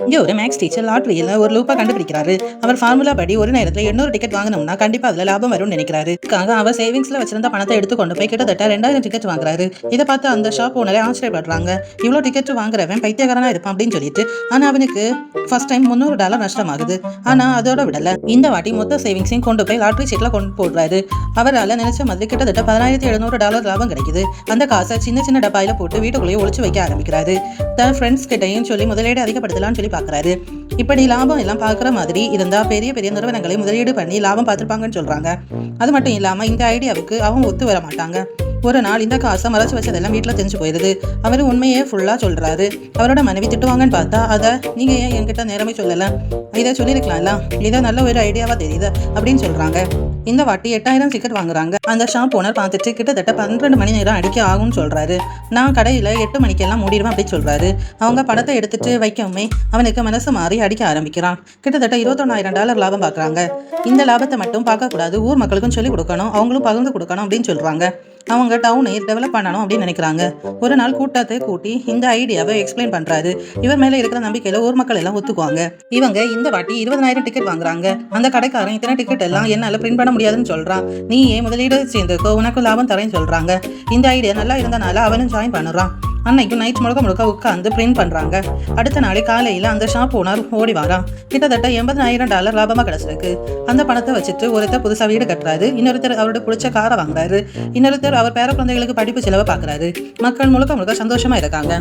இங்கே ஒரு maths teacher லாட்ரியில் ஒரு லூப்பா கண்டுபிடிக்கிறாரு. அவர் ஃபார்முலா படி ஒரு நேரத்தில் 800 டிக்கெட் வாங்கணும்னா கண்டிப்பா அதுல லாபம் வரும்னு நினைக்கிறாரு. அவர் சேவிங்ஸ்ல வச்சிருந்த பணத்தை எடுத்துக்கொண்டு போய் கிட்டத்தட்ட 2000 டிக்கெட் வாங்குறாரு. இதை பார்த்து அந்த ஷாப் ஓனரே ஆச்சரியப்படுறாங்க. இவ்வளோ டிக்கெட் வாங்குறவன் பைத்தியக்காரனா இருப்பான் அப்படின்னு சொல்லிட்டு. ஆனா அவனுக்கு ஃபர்ஸ்ட் டைம் $300 நஷ்டமாகுது. ஆனா அதோட விடல, இந்த வாட்டி மொத்த சேவிங்ஸையும் கொண்டு போய் லாட்ரி சீட்ல கொண்டு போடுறாரு. அவரால் நினைச்ச மாதிரி கிட்டத்தட்ட $1700 லாபம் கிடைக்குது. அந்த காசை சின்ன சின்ன டப்பாயில போட்டு வீட்டுக்குள்ளேயே ஒளிச்சு வைக்க ஆரம்பிக்கிறாரு. தன் ஃப்ரெண்ட்ஸ் கிட்டையும் சொல்லி முதலீடு அதிகப்படுத்தலாம்னு சொல்லி பாக்குறாரு. இப்படி லாபம் எல்லாம் பாக்குற மாதிரி இருந்தா பெரிய பெரிய நிறுவனங்களை முதலீடு பண்ணி லாபம் பார்த்திருப்பாங்கன்னு சொல்றாங்க. அது மட்டும் இல்லாம இந்த ஐடியாவுக்கு அவங்க ஒத்து வர மாட்டாங்க. ஒரு நாள் இந்த காசை மறைச்சு வச்சதெல்லாம் வீட்டுல தெரிஞ்சு போயிருது. அவரு உண்மையே ஃபுல்லா சொல்றாரு. அவரோட மனைவி திட்டுவாங்கன்னு பார்த்தா அதை நீங்க ஏன் என்கிட்ட நேரமே சொல்லல, இதை சொல்லிருக்கலாம்ல, இதை நல்ல ஒரு ஐடியாவா தெரியுது அப்படின்னு சொல்றாங்க. இந்த வாட்டி 8000 டிக்கெட் வாங்குறாங்க. அந்த ஷாப் ஓனர் பார்த்துட்டு கிட்டத்தட்ட 12 மணி நேரம் அடிக்க ஆகும்னு சொல்றாரு. நான் கடையில 8 மணிக்கெல்லாம் மூடிடுவேன் அப்படின்னு சொல்றாரு. அவங்க படத்தை எடுத்துட்டு வைக்கவுமே அவனுக்கு மனசு மாறி அடிக்க ஆரம்பிக்கிறான். கிட்டத்தட்ட $21000 லாபம் பார்க்குறாங்க. இந்த லாபத்தை மட்டும் பார்க்க கூடாது, ஊர் மக்களுக்கும் சொல்லி கொடுக்கணும், அவங்களும் பகிர்ந்து கொடுக்கணும் அப்படின்னு சொல்றாங்க. அவங்க டவுனை டெவலப் பண்ணணும் அப்படின்னு நினைக்கிறாங்க. ஒரு நாள் கூட்டத்தை கூட்டி இந்த ஐடியாவை எக்ஸ்பிளைன் பண்றாரு. இவர் மேல இருக்கிற நம்பிக்கையில ஊர் மக்கள் எல்லாம் ஒத்துக்குவாங்க. இவங்க இந்த வாட்டி 20000 டிக்கெட் வாங்குறாங்க. அந்த கடைக்காரன் இத்தனை டிக்கெட் எல்லாம் என்னால பிரிண்ட் பண்ண முடியாதுன்னு சொல்றான். நீ ஏன் முதலீடு சேர்ந்துக்கோ, உனக்கு லாபம் தரேன்னு சொல்றாங்க. இந்த ஐடியா நல்லா இருந்தனால அவனும் ஜாயின் பண்ணுறான். அன்னைக்கு நைட் முழுக்க உட்காந்து பிரிண்ட் பண்றாங்க. அடுத்த நாளை காலையில அந்த ஷாப் ஓனர் ஓடி வாரான். கிட்டத்தட்ட $80000 லாபமா கிடைச்சிருக்கு. அந்த பணத்தை வச்சுட்டு ஒருத்தர் புதுசா வீடு கட்டுறாரு. இன்னொருத்தர் அவரோட பிடிச்ச காரை வாங்குறாரு. இன்னொருத்தர் அவர் பேர குழந்தைகளுக்கு படிப்பு செலவை பாக்குறாரு. மக்கள் முழுக்க சந்தோஷமா இருக்காங்க.